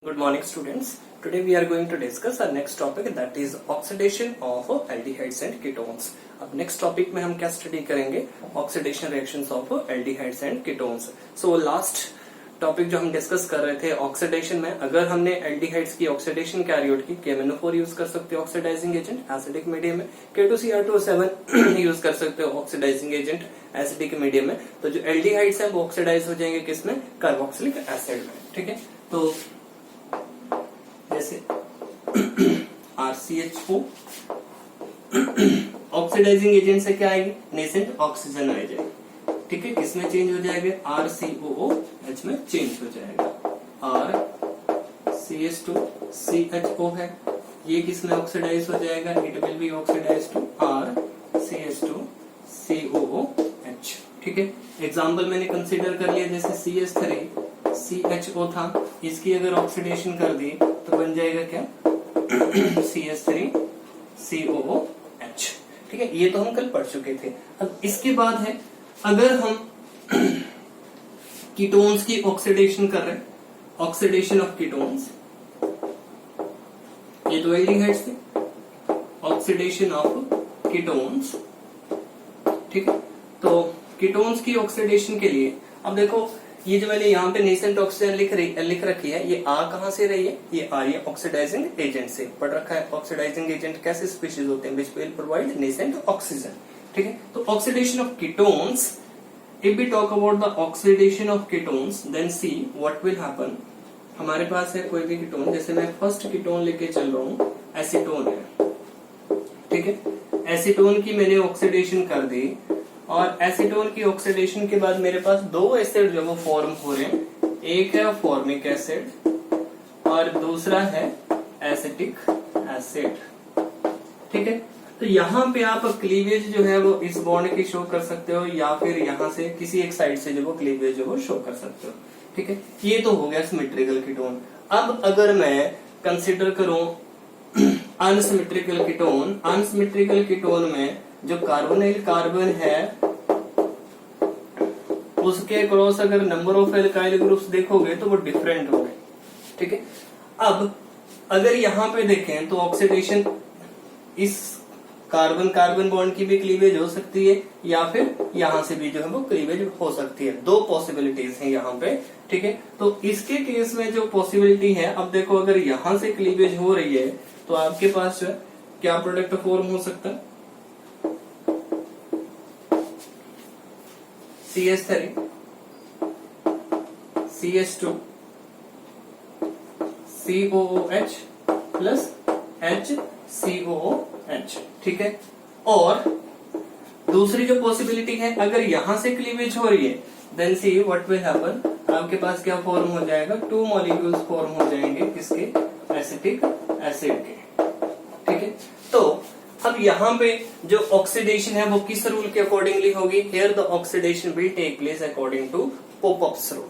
Good morning students. Today we are going to discuss our next topic that is oxidation of aldehydes and ketones. अब next topic में हम क्या study करेंगे? Oxidation reactions of aldehydes and ketones. So last topic जो हम discuss कर रहे थे ऑक्सीडेशन में, अगर हमने एल्डिहाइड्स की ऑक्सीडेशन कैरियोड की KMnO4 यूज कर सकते हो ऑक्सीडाइजिंग एजेंट एसिडिक मीडियम में, K2Cr2O7 यूज कर सकते हो ऑक्सीडाइजिंग एजेंट एसिडिक मीडियम में, तो जो एल्डिहाइड्स है वो ऑक्सीडाइज हो जाएंगे किसमें? कार्बोक्सिलिक एसिड में। ठीक है, तो जैसे RCHO ऑक्सीडाइजिंग एजेंट से क्या आएगी? नेसेंट ऑक्सीजन आ जाएगी। ठीक है, किसमें चेंज हो जाएगा? RCOOH में चेंज हो जाएगा। RCH2CHO है, ये किसमें ऑक्सीडाइज हो जाएगा? It will be oxidise to RCH2COOH। ठीक है, एग्जाम्पल मैंने कंसीडर कर लिया, जैसे CH3CHO था, इसकी अगर ऑक्सीडेशन कर दी तो बन जाएगा क्या? CH3COOH। ठीक है, ये तो हम कल पढ़ चुके थे। अब इसके बाद है, अगर हम कीटोन्स की ऑक्सीडेशन कर रहे हैं, ऑक्सीडेशन ऑफ कीटोन्स, ये तो एल्डिहाइड्स थे, ऑक्सीडेशन ऑफ कीटोन्स। ठीक है, तो कीटोन्स की ऑक्सीडेशन के लिए अब देखो, ये जो मैंने यहाँ पे नेसेंट ऑक्सीजन लिख रखी है, ये आ कहां से रही है? ये आ रही है ऑक्सीडाइजिंग एजेंट से। पढ़ रखा है ऑक्सीडाइजिंग एजेंट कैसे स्पीशीज होते हैं? Which will provide nascent oxygen. ठीक है, तो oxidation of ketones, if we talk about the oxidation of ketones, then see what will happen. हमारे पास है कोई भी कीटोन, जैसे मैं फर्स्ट कीटोन लेके चल रहा हूँ, एसीटोन है। ठीक है, एसीटोन की मैंने ऑक्सीडेशन कर दी, और एसीटोन की ऑक्सीडेशन के बाद मेरे पास दो एसिड जो वो फॉर्म हो रहे हैं, एक है फॉर्मिक एसिड और दूसरा है एसिटिक एसिड। ठीक है, तो यहाँ पे आप क्लीवेज जो है वो इस बॉन्ड की शो कर सकते हो, या फिर यहाँ से किसी एक साइड से जो वो क्लीवेज जो वो शो कर सकते हो। ठीक है, ये तो हो गया सिमेट्रिकल कीटोन। अब अगर मैं कंसिडर करूं अनसिमेट्रिकल कीटोन, अनसिमेट्रिकल कीटोन में जो कार्बोनिल कार्बन है उसके क्रॉस अगर नंबर ऑफ एल्काइल ग्रुप्स देखोगे तो वो डिफरेंट होंगे। ठीक है, अब अगर यहाँ पे देखें तो ऑक्सीडेशन इस कार्बन कार्बन बॉन्ड की भी क्लीवेज हो सकती है, या फिर यहाँ से भी जो है वो क्लीवेज हो सकती है। दो पॉसिबिलिटीज हैं यहाँ पे। ठीक है, तो इसके केस में जो पॉसिबिलिटी है, अब देखो अगर यहाँ से क्लीवेज हो रही है तो आपके पास जो है क्या प्रोडक्ट फॉर्म हो सकता है? CH3 CH2 COOH plus HCOOH। ठीक है, और दूसरी जो पॉसिबिलिटी है, अगर यहां से क्लीवेज हो रही है, then see what will happen, आपके पास क्या फॉर्म हो जाएगा? टू मॉलिक्यूल्स फॉर्म हो जाएंगे किसके? एसिटिक एसिड के। ठीक है, तो अब यहाँ पे जो ऑक्सीडेशन है वो किस रूल के अकॉर्डिंगली होगी? Here the oxidation will take place according to Popoff's rule.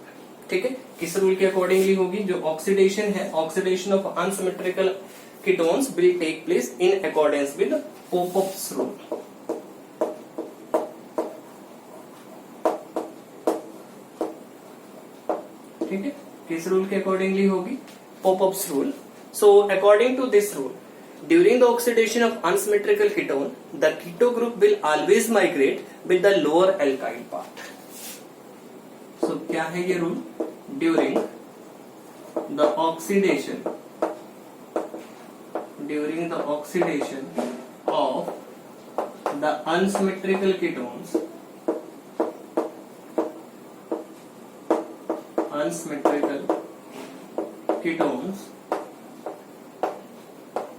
ठीक है, किस रूल के अकॉर्डिंगली होगी? जो ऑक्सीडेशन है, oxidation of unsymmetrical ketones will take place in accordance with Popoff's rule. ठीक है, किस रूल के अकॉर्डिंगली होगी? Popoff's rule. So according to this rule, during the oxidation of unsymmetrical ketone, the keto group will always migrate with the lower alkyl part. So क्या है ये rule? During the oxidation of the unsymmetrical ketones,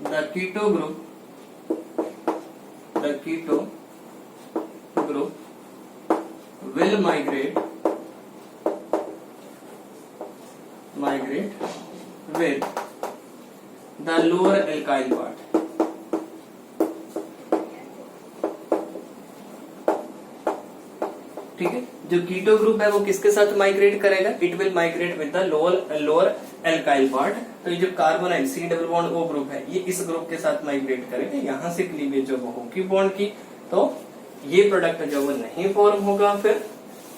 the keto group will migrate with the lower alkyl part। ठीक है, जो keto group है वो किसके साथ माइग्रेट करेगा? It will migrate with the lower alkyl part. तो ये जो कार्बन है C double bond O group है, ये इस ग्रुप के साथ माइग्रेट करेगा, यहाँ से क्लीवेज जो वो होगी बॉन्ड की, तो ये प्रोडक्ट जो वो नहीं फॉर्म होगा। फिर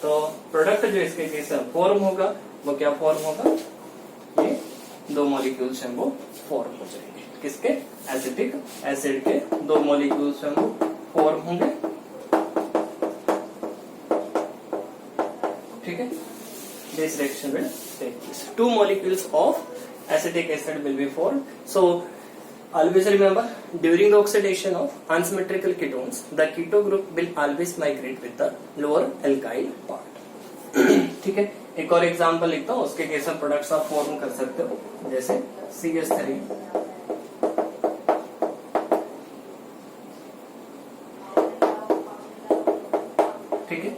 तो प्रोडक्ट जो इसके केस में फॉर्म होगा वो क्या फॉर्म होगा? ये दो मॉलिक्यूल्स हैं वो फॉर्म हो जाएंगे। किसके? एसिटिक एसिड के दो मॉलिक्यूल्स हैं वो फॉर्म होंगे। ठीक है, this reaction will take place. Two molecules of acetic acid will be formed. So always remember, during the oxidation of unsymmetrical ketones, the keto group will always migrate with the lower alkyl part. ठीक है, एक और example लिखता हूँ, उसके case में products आप form कर सकते हो, जैसे CH3 ठीक है।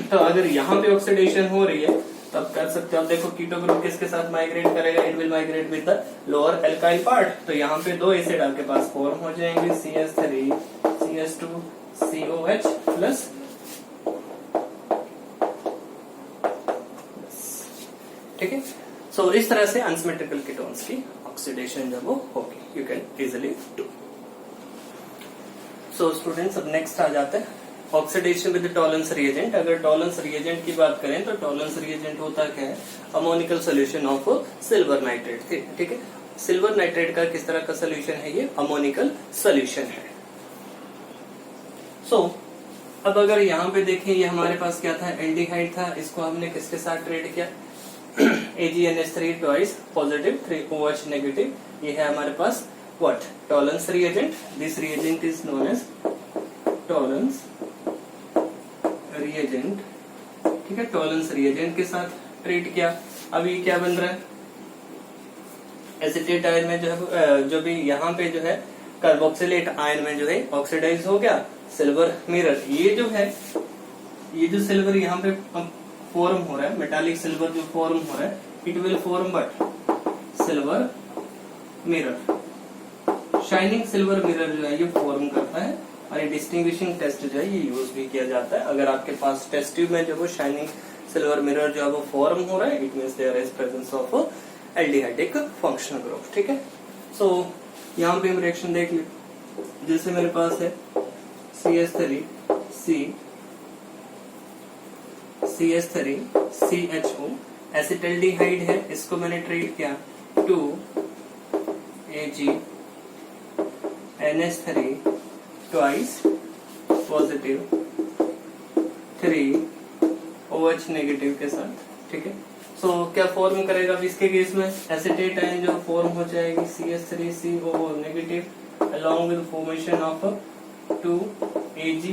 तो अगर यहाँ पे ऑक्सीडेशन हो रही है तब कर सकते हो आप। देखो कीटो ग्रुप किसके साथ माइग्रेट करेगा? It will migrate with the lower alkyl part. तो यहाँ पे दो एसिड आपके पास फॉर्म हो जाएंगे, CH3 CH2 COH प्लस। ठीक है, सो इस तरह से अनसिमेट्रिकल कीटोन्स की ऑक्सीडेशन जब वो होगी, you can easily do. So students, अब नेक्स्ट आ जाते हैं ऑक्सीडेशन विद टॉलेंस रिएजेंट। अगर टॉलेंस रिएजेंट की बात करें तो टॉलेंस रिएजेंट होता क्या है? Ammoniacal solution of silver nitrate. ठीक है, सिल्वर नाइट्रेट का किस तरह का सोल्यूशन है? ये अमोनिकल सोल्यूशन है। सो अब अगर यहाँ पे देखें, ये हमारे पास क्या था? एल्डिहाइड था। इसको हमने किसके साथ ट्रीट किया? AgNH3 twice positive 3OH negative. ये है हमारे पास what? Tollens reagent. This reagent is known as Tollens reagent. ठीक है, टॉलेंस रिएजेंट के साथ ट्रीट किया। अब ये क्या बन रहा है? एसिटेट आयन में जो है, जो भी यहाँ पे जो है कार्बोक्सिलेट आयन में जो है ऑक्सीडाइज हो गया सिल्वर मिरर। ये जो है, ये जो सिल्वर यहाँ पे फॉर्म हो रहा है, मेटालिक सिल्वर जो फॉर्म हो रहा है, it will form but silver mirror. Shining silver mirror जो है ये फॉर्म करता है और ये डिस्टिंग्विशिंग टेस्ट जो है ये यूज भी किया जाता है। अगर आपके पास टेस्ट ट्यूब में जो वो शाइनिंग सिल्वर मिरर जो है वो फॉर्म हो रहा है, it means there is presence of aldehydic functional group. ठीक है, सो यहाँ पे हम रिएक्शन देख ले। जैसे मेरे पास है CH3 CHO एसिटल्डिहाइड है, इसको मैंने ट्रीट किया 2AgNH3 twice positive 3OH negative के साथ। ठीक है, सो क्या फॉर्म करेगा? अब इसके केस में एसिटेट आयन जो फॉर्म हो जाएगी CH3COO negative along with formation of 2Ag।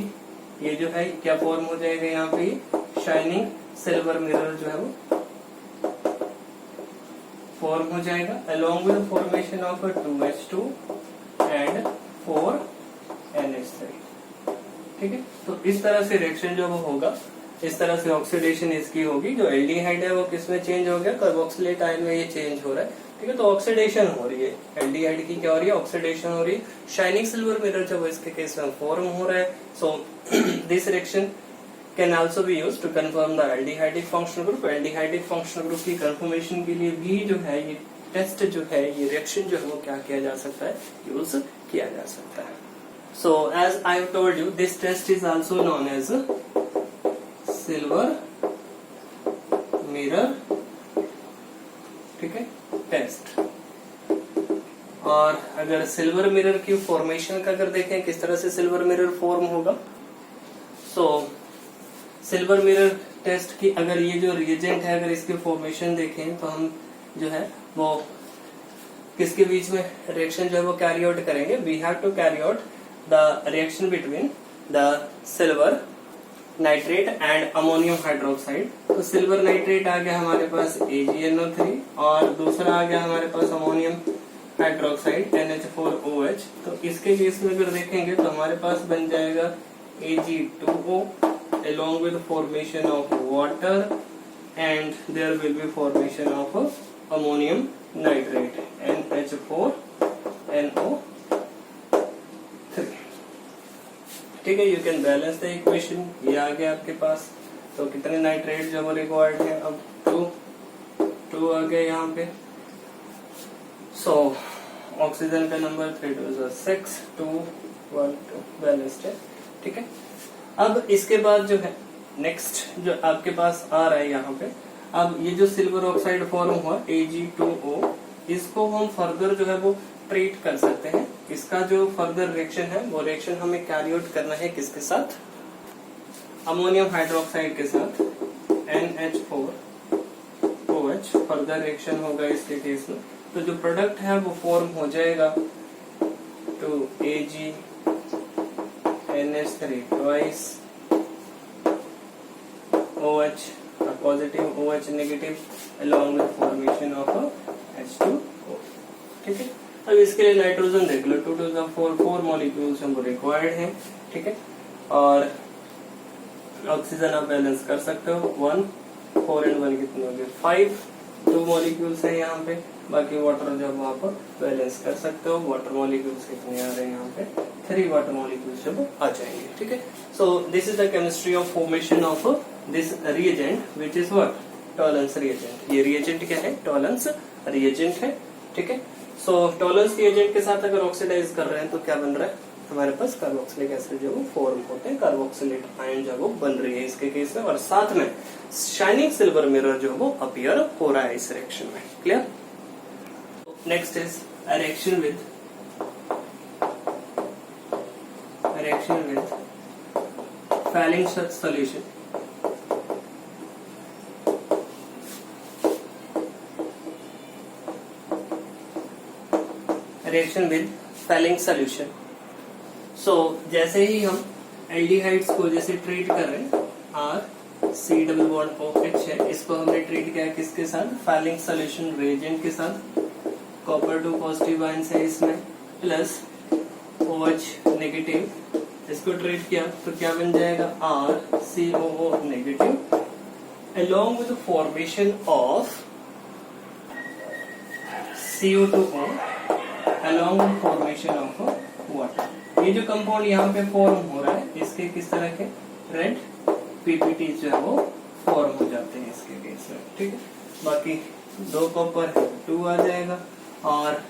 ये जो है क्या फॉर्म हो जाएगा? यहाँ पे शाइनिंग सिल्वर मिरर जो है वो फॉर्म हो जाएगा along with formation of 2H2 and 4NH3। ठीक है, तो इस तरह से रिएक्शन जो वो होगा, इस तरह से ऑक्सीडेशन इसकी होगी। जो एल्डिहाइड है वो किसमें चेंज हो गया? कार्बोक्सिलेट आयन में ये चेंज हो रहा है। ठीक है, तो ऑक्सीडेशन हो रही है, एल्डिहाइड की क्या हो रही है? ऑक्सीडेशन हो रही है। शाइनिंग सिल्वर मिरर जो इसके केस में फॉर्म हो रहा है। So this reaction can also be used to confirm the aldehydic functional group. Aldehydic functional group की कंफर्मेशन के लिए भी जो है ये टेस्ट जो है, ये रिएक्शन जो है वो क्या किया जा सकता है? यूज किया जा सकता है। So as I have told you, this test is also known as silver mirror. ठीक है, टेस्ट। और अगर सिल्वर मिरर की फॉर्मेशन का अगर देखें किस तरह से सिल्वर मिरर फॉर्म होगा, सो सिल्वर मिरर टेस्ट की अगर ये जो रिएजेंट है, अगर इसकी फॉर्मेशन देखें तो हम जो है वो किसके बीच में रिएक्शन जो है वो कैरी आउट करेंगे? We have to carry out the reaction between the silver nitrate and ammonium hydroxide. तो सिल्वर नाइट्रेट आ गया हमारे पास AgNO3 और दूसरा आ गया हमारे पास अमोनियम हाइड्रोक्साइड NH4OH। तो इसके केस में अगर देखेंगे तो हमारे पास बन जाएगा Ag2O along with formation of water and there will be formation of ammonium nitrate NH4NO3। ठीक है, you can balance the equation. ये आ गया आपके पास। तो कितने नाइट्रेट जो रिक्वायर्ड है? अब 2 आ गया यहाँ पे। सो ऑक्सीजन का नंबर 3 2 6 2 1 2 बैलेंस्ड है। ठीक है, अब इसके बाद जो है नेक्स्ट जो आपके पास आ रहा है यहाँ पे, अब ये जो सिल्वर ऑक्साइड फॉर्म हुआ Ag2O इसको हम फर्दर जो है वो ट्रीट कर सकते हैं। इसका जो फर्दर रिएक्शन है वो रिएक्शन हमें कैरी आउट करना है किसके साथ, अमोनियम हाइड्रोक्साइड के साथ NH4OH फर्दर रिएक्शन होगा इसके केस में। तो जो प्रोडक्ट है वो फॉर्म हो जाएगा 2AgNH3 twice OH positive OH negative along with formation of a H2O। ठीक है, अब इसके लिए नाइट्रोजन देख लो 2 to the 4 मॉलिक्यूल्स हमको रिक्वायर्ड है। ठीक है, और ऑक्सीजन आप बैलेंस कर सकते हो 1 4 and 1 कितने हो गए 5, 2 मॉलिक्यूल्स है यहाँ पे। बाकी वाटर जब आप बैलेंस कर सकते हो, वाटर मॉलिक्यूल्स कितने आ रहे हैं यहाँ पे 3 वाटर मॉलिक्यूल्स जब आ जाएंगे। ठीक है, so this is the chemistry of formation of this reagent which is what, tolerance reagent. ये रिएजेंट क्या है, टॉलरेंस रिएजेंट है। ठीक है, सो टॉलरेंस रिएजेंट के साथ अगर ऑक्सीडाइज कर रहे हैं तो क्या बन रहा है हमारे पास, कार्बोक्सिलिक एसिड जो वो फॉर्म होते हैं, कार्बोक्सिलेट आयन जो वो बन रही है इसके केस में, और साथ में शाइनिंग सिल्वर मिरर जो वो अपीयर हो रहा है इस रिएक्शन में। Clear? Next is reaction with Fehling solution. Reaction with Fehling solution. So जैसे ही हम एल्डिहाइड्स को जैसे ट्रीट कर रहे हैं, RC≡OH है, इसको हमने ट्रीट किया किसके साथ, फैलिंग सॉल्यूशन रिएजेंट के साथ। कॉपर 2 पॉजिटिव आयंस है इसमें प्लस OH नेगेटिव, इसको ट्रीट किया तो क्या बन जाएगा RCOO negative along with the formation of CO2O along with formation of water। ये जो कंपाउंड यहाँ पे फॉर्म हो रहा है इसके किस तरह के रेड PPT जो है वो फॉर्म हो जाते हैं इसके केस में। ठीक है, बाकी 2 कॉपर 2 आ जाएगा, और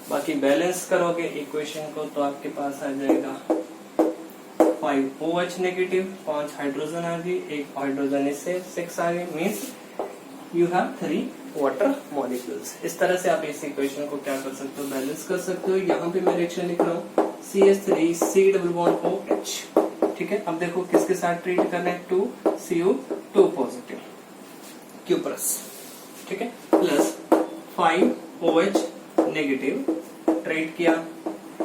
बाकी बैलेंस करोगे इक्वेशन को तो आपके पास आ जाएगा 5 OH नेगेटिव, 5 हाइड्रोजन आ गई, 1 हाइड्रोजन इससे 6 आ गई, means you have 3 water molecules. इस तरह से आप इस इक्वेशन को क्या कर सकते हो, बैलेंस कर सकते हो। यहाँ पे मैं रिएक्शन लिख रहा हूँ CH3C≡OH। ठीक है, अब देखो किसके साथ ट्रीट करना है, 2CO2 पॉजिटिव Q प्लस। ठीक है, प्लस 5 OH नेगेटिव ट्रीट किया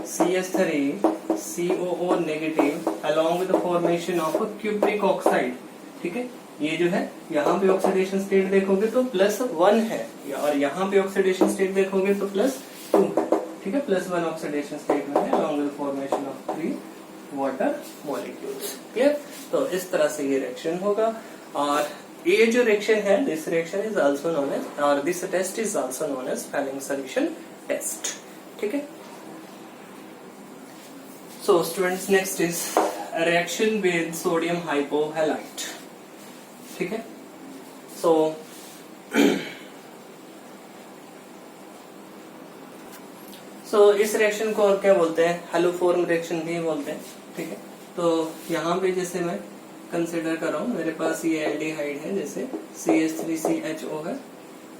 CH3COO negative along with the formation of a cupric oxide। ठीक है, ये जो है यहाँ पे ऑक्सीडेशन स्टेट देखोगे तो +1 है, और यहाँ पे ऑक्सीडेशन स्टेट देखोगे तो +2 है। ठीक है, +1 ऑक्सीडेशन स्टेट में है along with the formation of 3 water molecules. Clear? तो इस तरह से ये रिएक्शन होगा, और ये जो रिएक्शन है this reaction is also known as, और this test is also known as Fehling solution test. ठीक है, so students next is a reaction with sodium hypohalite। ठीक है, so इस रिएक्शन को और क्या बोलते हैं, हैलोफॉर्म रिएक्शन भी बोलते हैं। ठीक है, तो यहाँ पे जैसे मैं कंसिडर कर रहा हूँ, मेरे पास ये एल्डिहाइड है जैसे CH3CHO है,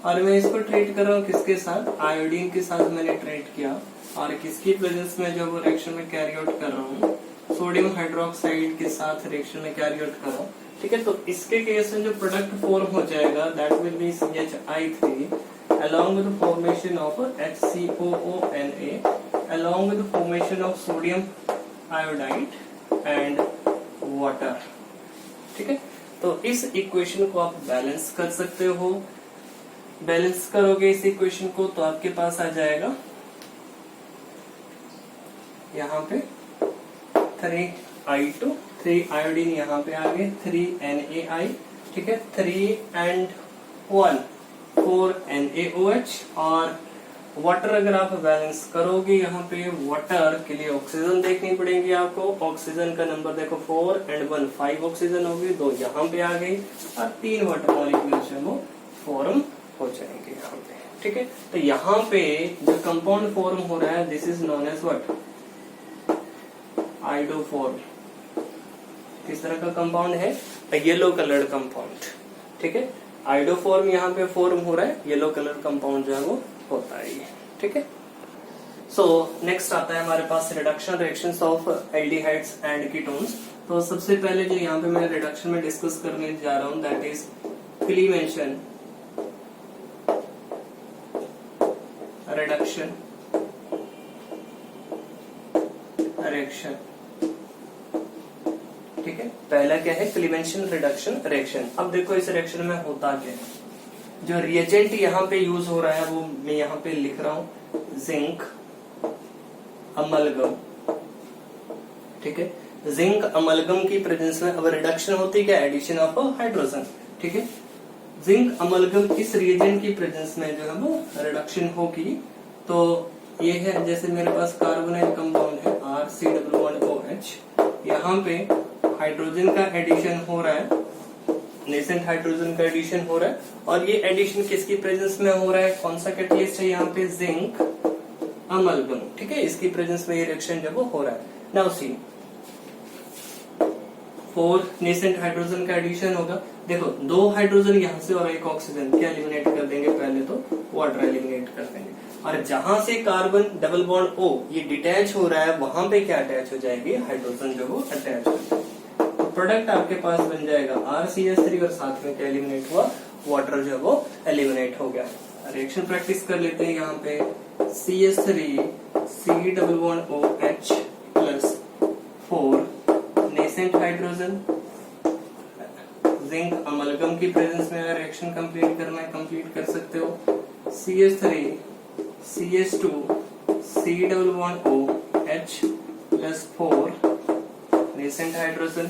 और मैं इसको ट्रीट कर रहा हूँ किसके साथ, आयोडीन के साथ मैंने ट्रीट किया, और किसकी प्रेजेंस में जो वो रिएक्शन में कैरी आउट कर रहा हूँ, सोडियम हाइड्रोक्साइड के साथ रिएक्शन में कैरी आउट कर रहा हूँ। ठीक है, तो इसके केस में जो प्रोडक्ट फॉर्म हो जाएगा that will be CHI3 along with the formation of HCOONA along with the formation of sodium iodide and water। ठीक है, तो इस इक्वेशन को आप बैलेंस कर सकते हो। बैलेंस करोगे इस इक्वेशन को तो आपके पास आ जाएगा यहाँ पे 3I2, 3 आयोडीन यहाँ पे आ गए, 3NaI। ठीक है, 3 and 1 4 NaOH, और वाटर अगर आप बैलेंस करोगे यहाँ पे वाटर के लिए ऑक्सीजन देखनी पड़ेगी आपको। ऑक्सीजन का नंबर देखो 4 and 1 5 ऑक्सीजन होगी, 2 यहाँ पे आ गई, और 3 वाटर मॉलिक्यूल्स है वो फॉर्म हो जाएंगे यहाँ पे। ठीक है, तो यहाँ पे जो कंपाउंड फॉर्म हो रहा है this is known as what, iodoform. किस तरह का कंपाउंड है, येलो कलर्ड कंपाउंड। ठीक है, आइडोफॉर्म यहाँ पे फॉर्म हो रहा है, येलो कलर कंपाउंड जो है वो होता है ये, ठीक है। सो नेक्स्ट आता है हमारे पास reduction reactions of aldehydes and ketones. तो सबसे पहले जो यहाँ पे मैं रिडक्शन में डिस्कस करने जा रहा हूँ दैट इज क्लीवेंशन रिडक्शन रिएक्शन, ठीक है। पहला क्या है, क्लीवेंशन रिडक्शन रिएक्शन। अब देखो इस रिएक्शन में होता क्या है, जो रिएजेंट यहाँ पे यूज हो रहा है वो मैं यहाँ पे लिख रहा हूँ जिंक अमलगम, ठीक है। जिंक अमलगम की प्रेजेंस में अब रिडक्शन होती है क्या, एडिशन ऑफ हाइड्रोजन, ठीक है। जिंक अमलगम इस रिएजेंट की प्रेजेंस में जो है वो रिडक्शन होगी। तो ये है जैसे मेरे पास कार्बोनाइल कंपाउंड है RC+OH, यहाँ पे हाइड्रोजन का एडिशन हो रहा है, नेसेंट हाइड्रोजन का एडिशन हो रहा है, और ये एडिशन किसकी प्रेजेंस में हो रहा है, कौन सा कैटलिस्ट है यहाँ पे, जिंक अमलगम, ठीक है। इसकी प्रेजेंस में ये रिएक्शन जब वो हो रहा है। नाउ सी 4 नेसेंट हाइड्रोजन का एडिशन होगा। देखो 2 हाइड्रोजन यहाँ से और 1 ऑक्सीजन क्या एलिमिनेट कर देंगे, पहले तो वाटर एलिमिनेट कर देंगे, और जहां से कार्बन डबल बॉन्ड O ये डिटैच हो रहा है वहां पे क्या अटैच हो जाएगी, हाइड्रोजन जो वो अटैच हो जाएगी। तो प्रोडक्ट आपके पास बन जाएगा RCH3 और साथ में क्या एलिमिनेट हुआ, वाटर जो वो एलिमिनेट हो गया। रिएक्शन प्रैक्टिस कर लेते हैं। यहाँ पे CH3 C+OH plus 4 nascent hydrogen, zinc amalgam की प्रेजेंस में रिएक्शन कंप्लीट करना है, कंप्लीट कर सकते हो। CH3 CH2 C+OH plus 4 nascent hydrogen,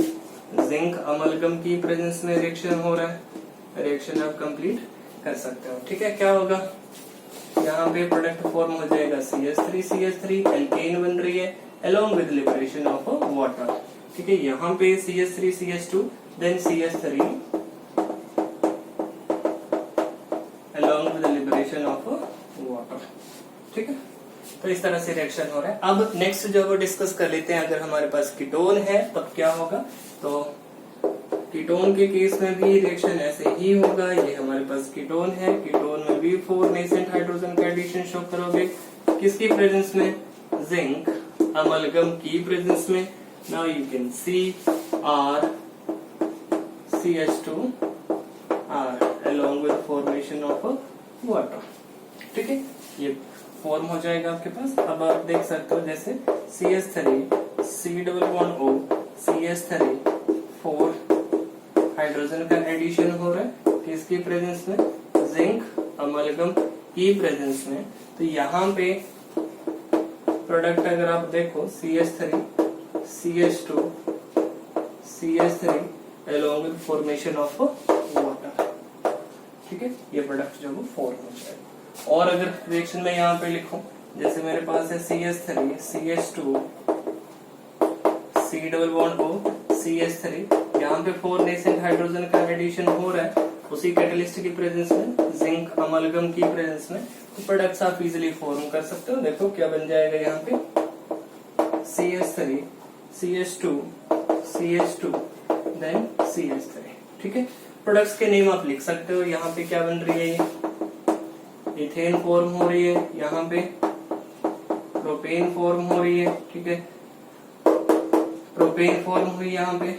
zinc amalgam की प्रेजेंस में रिएक्शन हो रहा है, रिएक्शन आप कंप्लीट कर सकते हो, ठीक है। क्या होगा, यहाँ पे प्रोडक्ट फॉर्म हो जाएगा CH3 एल्केन बन रही है along with liberation of water, ठीक है। यहाँ पे CH3 CH2 then CH3 along with the liberation of water, ठीक है। तो इस तरह से रिएक्शन हो रहा है। अब नेक्स्ट जो वो डिस्कस कर लेते हैं, अगर हमारे पास कीटोन है तब क्या होगा। तो कीटोन के केस में भी रिएक्शन ऐसे ही होगा। ये हमारे पास कीटोन है, कीटोन में भी 4 नेसेंट हाइड्रोजन का एडिशन शो करोगे, किसकी प्रेजेंस में, जिंक अमलगम की प्रेजेंस में। Now you can see R CH2 R along with formation of water, ठीक है। ये फॉर्म हो जाएगा आपके पास। अब आप देख सकते हो जैसे CH3 C+O CH3 4 हाइड्रोजन का एडिशन हो रहा है, किसकी प्रेजेंस में, जिंक अमलगम की प्रेजेंस में। तो यहाँ पे प्रोडक्ट अगर आप देखो CH3 CH2 CH3 along with formation of water, ठीक है। ये प्रोडक्ट जो वो फॉर्म हो जाएगा। और अगर रिएक्शन में यहाँ पे लिखूं, जैसे मेरे पास है CH3 CH2 C+O CH3, यहाँ पे 4 नेसेंट हाइड्रोजन का एडिशन हो रहा है, उसी कैटलिस्ट की प्रेजेंस में, जिंक अमलगम की प्रेजेंस में। तो प्रोडक्ट्स आप इजिली फॉर्म कर सकते हो। देखो क्या बन जाएगा यहाँ पे, CH3 CH2 CH2 then CH3, ठीक है। प्रोडक्ट्स के नेम आप लिख सकते हो। यहाँ पे क्या बन रही है, ये इथेन फॉर्म हो रही है, यहाँ पे प्रोपेन फॉर्म हो रही है, ठीक है। प्रोपेन फॉर्म हुई यहाँ पे,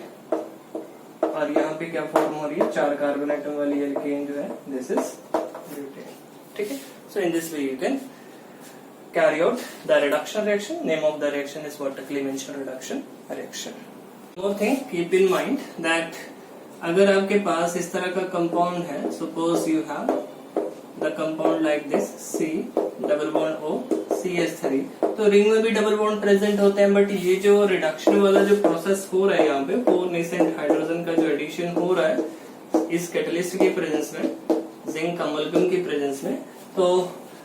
और यहाँ पे क्या फॉर्म हो रही है, 4 कार्बन एटम वाली एल्केन जो है, दिस इज ब्यूटेन, ठीक है। So in this way you can carry out the reduction reaction. Name of the reaction is what, Clemenson reduction reaction. One thing keep in mind that अगर आपके पास इस तरह का कंपाउंड है, suppose you have the compound like this C+O CH3, तो ring में भी double bond present होते हैं, बट ये जो रिडक्शन वाला जो प्रोसेस हो रहा है यहाँ पे 4 नेसेंट हाइड्रोजन का जो एडिशन हो रहा है इस कैटलिस्ट की प्रेजेंस में, जिंक अमलगम की प्रेजेंस में, तो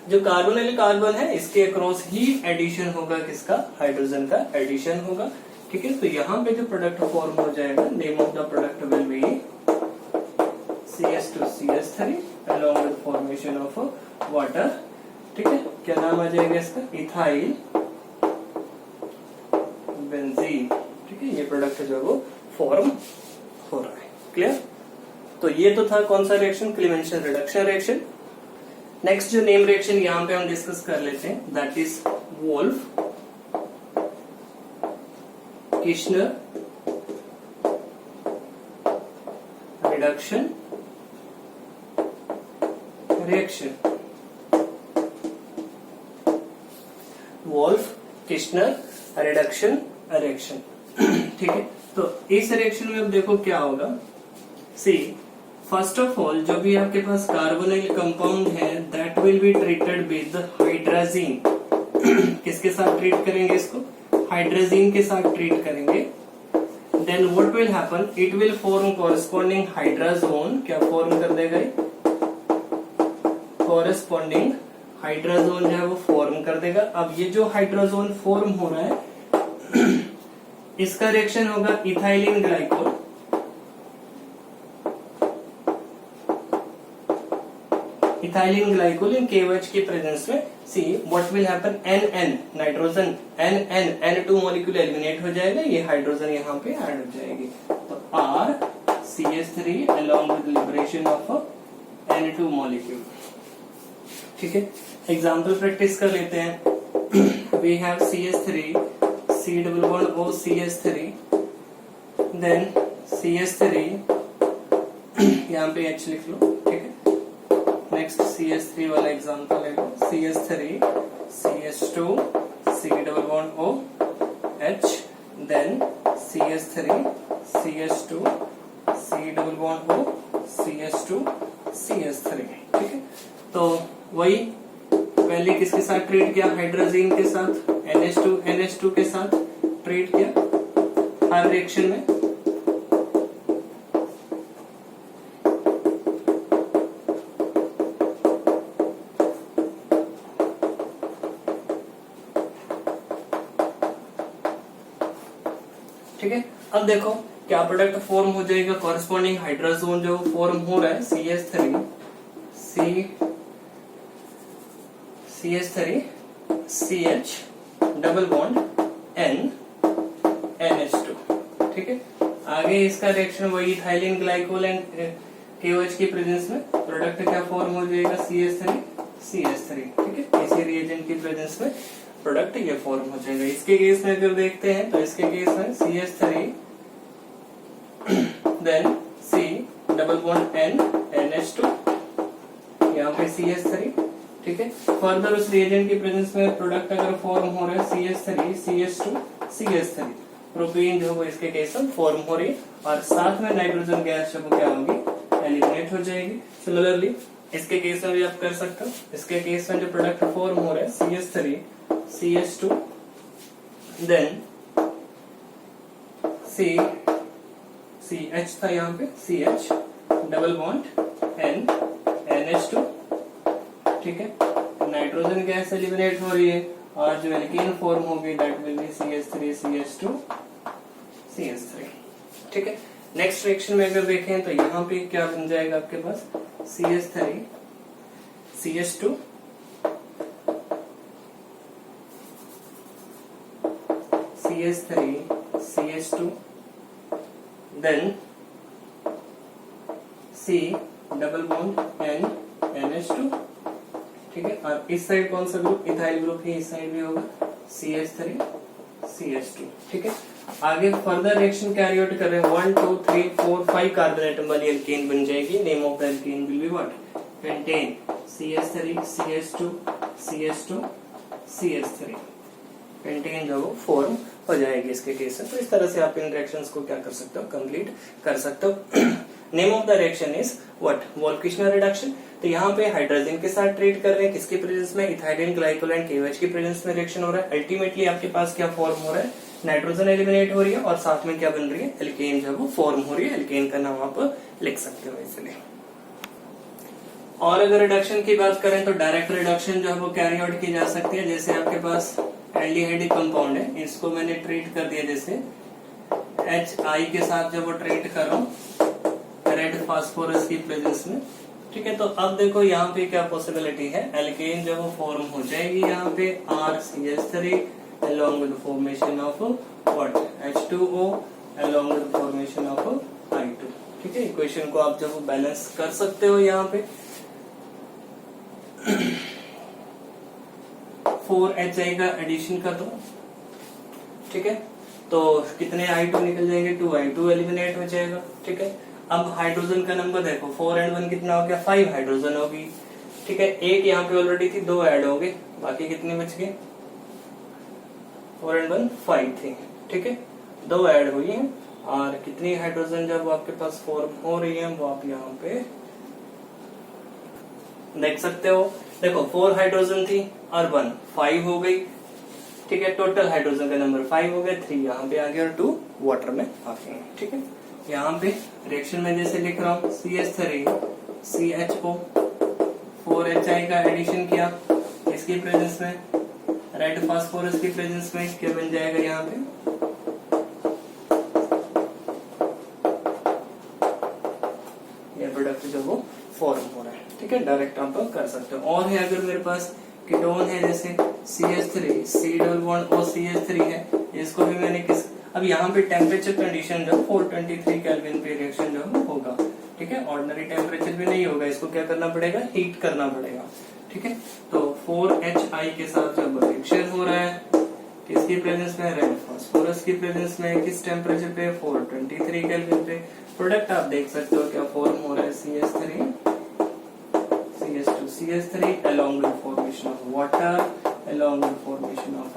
जो कार्बोनिल कार्बन है इसके अक्रॉस ही एडिशन होगा, किसका, हाइड्रोजन का एडिशन होगा, ठीक है। तो यहाँ पे जो प्रोडक्ट फॉर्म हो जाएगा, name of the product will be CH2 CH3 along with formation of water, ठीक है। क्या नाम आ जाएगा इसका, इथाइल बेंजीन, ठीक है। ये प्रोडक्ट जो है वो फॉर्म हो रहा है, क्लियर। तो ये तो था कौन सा reaction, Clemmensen reduction reaction. Next जो नेम रिएक्शन यहाँ पे हम डिस्कस कर लेते हैं, that is Wolff Kishner reduction reaction. Wolff Kishner reduction reaction. ठीक है, तो इस रिएक्शन में अब देखो क्या होगा। सी फर्स्ट ऑफ ऑल जो भी आपके पास कार्बोनिल कंपाउंड है that will be treated with hydrazine. किसके साथ ट्रीट करेंगे इसको? हाइड्राजीन के साथ ट्रीट करेंगे। Then what will happen, it will form corresponding hydrazone. क्या फॉर्म कर देगा? कॉरेस्पॉन्डिंग हाइड्राजोन जो है वो फॉर्म कर देगा। अब ये जो हाइड्राजोन फॉर्म हो रहा है इसका रिएक्शन होगा इथाइलिन ग्लाइकोल। इथाइलिन ग्लाइकोल इन KOH की प्रेजेंस में। सी what will happen, NN nitrogen N2 molecule eliminate हो जाएगा, ये हाइड्रोजन यहाँ पे ऐड हो जाएगी। तो RCH3 along with liberation of N2 molecule. ठीक है, एग्जाम्पल प्रैक्टिस कर लेते हैं। We have CH3 C double bond O CH3 then CH3 यहाँ पे H लिख लो। ठीक है, नेक्स्ट CH3 वाला एग्जांपल ले लो। CH3 CH2 C double bond O H then CH3 CH2 C double bond O CH2 CH3। ठीक है, तो वही पहले किसके साथ ट्रीट किया? हाइड्रोजीन के साथ, NH2 के साथ ट्रीट किया हर रिएक्शन में। ठीक है, अब देखो क्या प्रोडक्ट फॉर्म हो जाएगा। कॉरेस्पॉन्डिंग हाइड्राजोन जो फॉर्म हो रहा है CH3 CH double bond N NH2। ठीक है, आगे इसका रिएक्शन वही इथाइलिन ग्लाइकोल एंड KOH की प्रेजेंस में प्रोडक्ट क्या फॉर्म हो जाएगा? CH3। ठीक है, इसी रिएजेंट की प्रेजेंस में प्रोडक्ट ये फॉर्म हो जाएगा। इसके केस में अगर देखते हैं तो इसके केस में CH3 then C double bond N NH2, यहाँ पे CH3। ठीक है, फर्दर उस रिएजेंट की प्रेजेंस में प्रोडक्ट अगर फॉर्म हो रहा है CH3 CH2 CH3, प्रोपीन जो है इसके केस में फॉर्म हो रही है और साथ में नाइट्रोजन गैस जो क्या होगी? एलिमिनेट हो जाएगी। सिमिलरली इसके केस में भी आप कर सकते हो। इसके केस में जो प्रोडक्ट फॉर्म हो रहा है CH3 CH2 देन CH था यहाँ पे CH double bond N NH2। ठीक है, नाइट्रोजन गैस एलिमिनेट हो रही है और जो एल्कीन फॉर्म होगी that will be CH3 CH2 CH3। ठीक है, नेक्स्ट रिएक्शन में अगर देखें तो यहाँ पे क्या बन जाएगा आपके पास? CH3 CH2 CH3 CH2 then C double bond N NH2। ठीक है, और इस साइड कौन सा ग्रुप? इथाइल ग्रुप ही इस साइड भी होगा CH3 CH2। ठीक है, आगे फर्दर रिएक्शन कैरी आउट कर रहे हैं। 1 2 3 4 5 कार्बन एटम वाली एल्केन बन जाएगी। Name of the alkene will be what? Pentane CH3 CH2 CH2 CH3। Pentane जो फॉर्म हो जाएगी इसके केस में। तो इस तरह से आप इन रिएक्शंस को क्या कर सकते हो? कंप्लीट कर सकते हो। Name of the reaction is what? Wolff-Kishner reduction. तो यहाँ पे हाइड्रोजन के साथ ट्रीट कर रहे हैं, किसके प्रेजेंस में? इथाइलिन ग्लाइकोल एंड KOH की प्रेजेंस में रिएक्शन हो रहा है। अल्टीमेटली आपके पास क्या फॉर्म हो रहा है? नाइट्रोजन एलिमिनेट हो रही है और साथ में क्या बन रही है? एल्केन जो वो फॉर्म हो रही है। एल्केन का नाम आप लिख सकते हो इसलिए। और अगर रिडक्शन की बात करें तो डायरेक्ट रिडक्शन जो है वो कैरी आउट की जा सकती है। जैसे आपके पास एल्डिहाइड कंपाउंड है, इसको मैंने ट्रीट कर दिया जैसे HI के साथ जब वो ट्रीट कर रहा हूँ रेड फास्फोरस की प्रेजेंस में। ठीक है, तो अब देखो यहाँ पे क्या पॉसिबिलिटी है? एल्केन जो वो फॉर्म हो जाएगी यहाँ पे RCH3 along with the formation of what? H2O along with the formation of I2। ठीक है, इक्वेशन को आप जब बैलेंस कर सकते हो यहाँ पे। 4HI का एडिशन कर दो, ठीक है। तो कितने I2 निकल जाएंगे, 2I2 एलिमिनेट हो जाएगा, ठीक है। अब हाइड्रोजन का नंबर देखो, 4 and 1 कितना हो गया, 5 हाइड्रोजन होगी, ठीक है। एक यहाँ पे ऑलरेडी थी, 2 ऐड हो गए, बाकी कितने बच गए, 4 and 1 5 थे, ठीक है। 2 ऐड हुई है और कितनी हाइड्रोजन जब आपके पास फॉर्म हो रही है वो आप यहाँ पे देख सकते हो। देखो 4 हाइड्रोजन थी और 1 5 हो गई, ठीक है। टोटल हाइड्रोजन का नंबर 5 हो गया, 3 यहाँ पे आ गया और 2 वाटर में आ गए, ठीक है। यहाँ पे रिएक्शन में जैसे लिख रहा हूँ CH3 CHO 4HI का एडिशन किया इसकी प्रेजेंस में, रेड फास्फोरस की प्रेजेंस में, क्या बन जाएगा यहाँ पे, ये प्रोडक्ट जो वो फॉर्म हो रहा है, ठीक है। डायरेक्ट आप कर सकते हो। और है अगर मेरे पास कीटोन है जैसे CH3 C डबल बॉन्ड और CH3 है, इसको भी मैंने किस, अब यहाँ पे टेम्परेचर कंडीशन जो 423 केल्विन पे रिएक्शन जो होगा, ठीक है। ऑर्डिनरी टेम्परेचर भी नहीं होगा, इसको क्या करना पड़ेगा, हीट करना पड़ेगा, ठीक है। तो 4HI के साथ जब रिएक्शन हो रहा है किसकी प्रेजेंस में, रेड फास्फोरस की प्रेजेंस में, किस टेम्परेचर पे, 423 केल्विन पे। प्रोडक्ट आप देख सकते हो क्या फॉर्म हो रहा है, CH3 CH2 CH3 along with formation of water along with formation of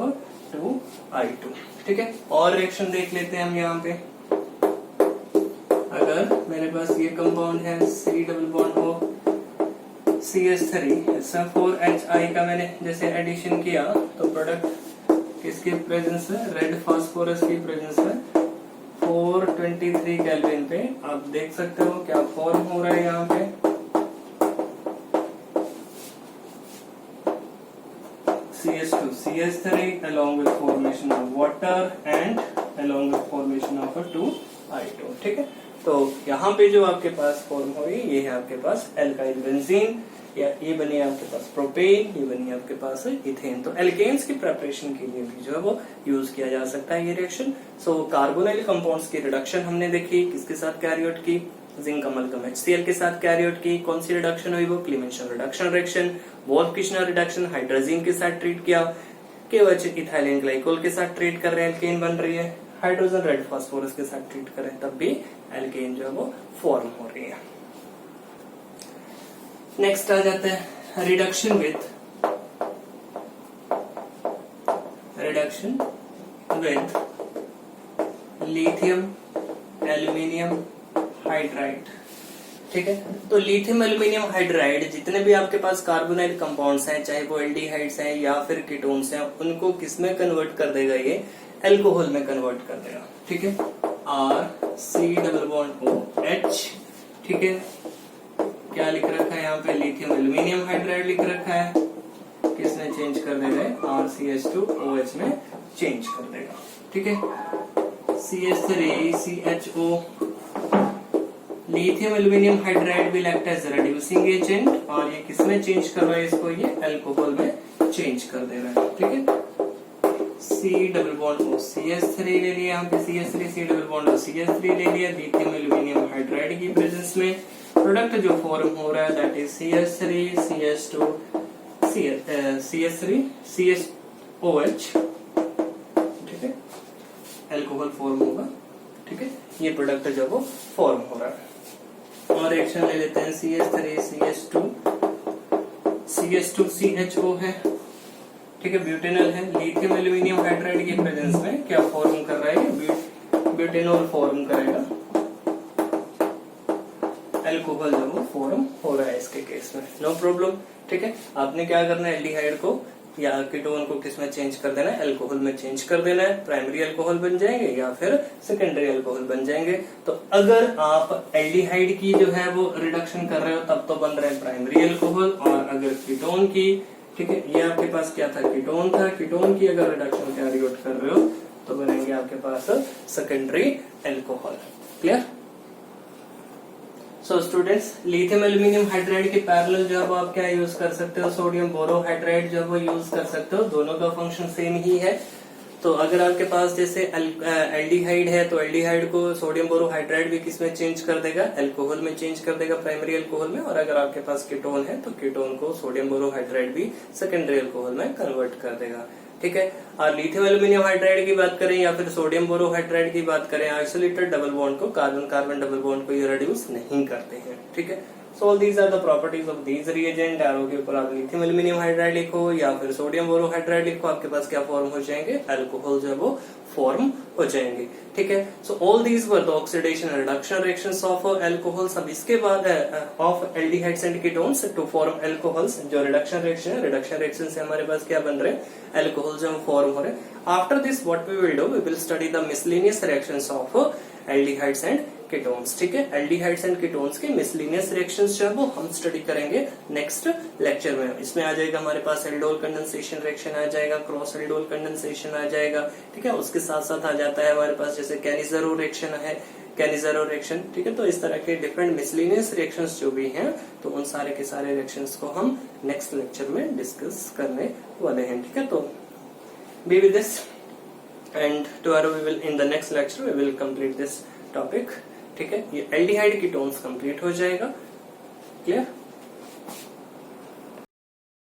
2I2, ठीक है। और रिएक्शन देख लेते हैं हम यहाँ पे। अगर मेरे पास ये कंपाउंड है C डबल बॉन्ड हो CH3, इसमें 4HI का मैंने जैसे एडिशन किया तो प्रोडक्ट किसकी प्रेजेंस है, रेड फास्फोरस की प्रेजेंस में 423 केल्विन पे आप देख सकते हो क्या फॉर्म हो रहा है यहाँ पे, CH2 CH3 along with formation of water and along with formation of 2I2, ठीक है। तो यहाँ पे जो आपके पास फॉर्म हो रही है ये है आपके पास एल्काइल बेंजीन, या ये बनी आपके पास प्रोपेन, ये बनी आपके पास इथेन। तो एल्केन्स की प्रिपरेशन के लिए भी जो है वो यूज किया जा सकता है ये रिएक्शन। सो कार्बोनाइल कंपाउंड्स की रिडक्शन हमने देखी, किसके साथ कैरी आउट की, जिंक अमलगम HCl के साथ कैरी आउट की। कौन सी रिडक्शन हुई, वो क्लीमेंशन reduction reaction. Wolff-Kishner reduction hydrazine के साथ ट्रीट किया, KOH इथाइलिन ग्लाइकोल के साथ ट्रीट कर रहे हैं, एल्केन बन रही है। हाइड्रोजन रेड फास्फोरस के साथ ट्रीट करें तब भी एल्केन जो है वो फॉर्म हो रही है। नेक्स्ट आ जाता है reduction with lithium aluminium hydride, ठीक है। तो लिथियम एल्यूमिनियम हाइड्राइड जितने भी आपके पास कार्बोनाइल कंपाउंड्स हैं, चाहे वो एल्डिहाइड्स हैं या फिर कीटोन्स हैं, उनको किसमें कन्वर्ट कर देगा, ये एल्कोहल में कन्वर्ट कर देगा, ठीक है। RC डबल बॉन्ड OH, ठीक है। क्या लिख रखा है यहाँ पे, लिथियम एल्यूमिनियम हाइड्राइड लिख रखा है, किसने चेंज कर देगा, RCH2OH में चेंज कर देगा, ठीक है। CH3CHO lithium aluminium hydride will act as reducing agent, और ये किसमें चेंज कर रहा है इसको, ये अल्कोहल में चेंज कर दे रहा है, ठीक है। C double bond O CH3 ले लिया यहाँ पे, CH3 C double bond O CH3 ले लिया लिथियम एल्यूमिनियम हाइड्राइड की प्रेजेंस में। प्रोडक्ट जो फॉर्म हो रहा है that is CH3 CH2 CH3 CHOH, ठीक है। अल्कोहल फॉर्म होगा, ठीक है। ये प्रोडक्ट जो वो फॉर्म हो रहा है। और रिएक्शन ले लेते हैं CH3 CH2 CHO है, ठीक है। ब्यूटेनॉल है, लिथियम एल्यूमिनियम हाइड्राइड की प्रेजेंस में क्या फॉर्म कर रहा है, ब्यूटेनॉल फॉर्म करेगा, अल्कोहल जो वो फॉर्म हो रहा है इसके केस में, नो प्रॉब्लम, ठीक है। आपने क्या करना है, एल्डिहाइड को या कीटोन को किसमें चेंज कर देना है, अल्कोहल में चेंज कर देना है। प्राइमरी अल्कोहल बन जाएंगे या फिर सेकेंडरी अल्कोहल बन जाएंगे। तो अगर आप एल्डिहाइड की जो है वो रिडक्शन कर रहे हो तब तो बन रहे हैं प्राइमरी अल्कोहल, और अगर कीटोन की, ठीक है, ये आपके पास क्या था, कीटोन था, कीटोन की अगर रिडक्शन कैरी आउट कर रहे हो तो बनेंगे आपके पास secondary alcohol. Clear. So students, lithium aluminium hydride के पैरेलल जो है आप क्या यूज कर सकते हो, सोडियम बोरोहाइड्राइड जो है वो यूज कर सकते हो। दोनों का फंक्शन सेम ही है। तो अगर आपके पास जैसे एल्डिहाइड है तो एल्डिहाइड को सोडियम बोरोहाइड्राइड भी किसमें चेंज कर देगा, अल्कोहल में चेंज कर देगा, प्राइमरी अल्कोहल में। और अगर आपके पास कीटोन है तो कीटोन को सोडियम बोरोहाइड्राइड भी सेकेंडरी अल्कोहल में कन्वर्ट कर देगा। ठीक है। और लिथियम एल्यूमिनियम हाइड्राइड की बात करें या फिर सोडियम बोरोहाइड्राइड की बात करें, आइसोलेटेड डबल बॉन्ड को कार्बन कार्बन डबल बॉन्ड को ये रिड्यूस नहीं करते हैं। ठीक है। So all these are the properties of these reagent. Arrow के ऊपर आप लिथियम एल्यूमिनियम हाइड्राइड लिखो या फिर सोडियम बोरोहाइड्राइड लिखो, आपके पास क्या फॉर्म हो जाएंगे, अल्कोहल जो है वो फॉर्म हो जाएंगे। ठीक है। So all these were the oxidation reduction reactions of alcohols. अब इसके बाद of aldehydes and ketones to form alcohols, जो रिडक्शन रिएक्शन है, रिडक्शन रिएक्शन से हमारे पास क्या बन रहे हैं, अल्कोहल जो फॉर्म हो रहे हैं। After this what we will do, we will study the miscellaneous reactions of aldehydes and ketones. ठीक है। एल्डिहाइड्स एंड कीटोन्स के मिसलेनियस रिएक्शंस जो है वो हम स्टडी करेंगे नेक्स्ट लेक्चर में। इसमें आ जाएगा हमारे पास एल्डोल कंडेंसेशन रिएक्शन आ जाएगा, क्रॉस एल्डोल कंडेंसेशन आ जाएगा। ठीक है। उसके साथ साथ आ जाता है हमारे पास जैसे कैनिज़रो रिएक्शन है, कैनिज़रो रिएक्शन। ठीक है। तो इस तरह के डिफरेंट मिसलेनियस रिएक्शंस जो भी हैं, तो उन सारे के सारे रिएक्शंस को हम नेक्स्ट लेक्चर में डिस्कस करने वाले हैं। ठीक है। तो be with this and tomorrow we will, in the next lecture we will complete this topic. ठीक है। ये एल्डिहाइड कीटोन्स कंप्लीट हो जाएगा। क्लियर।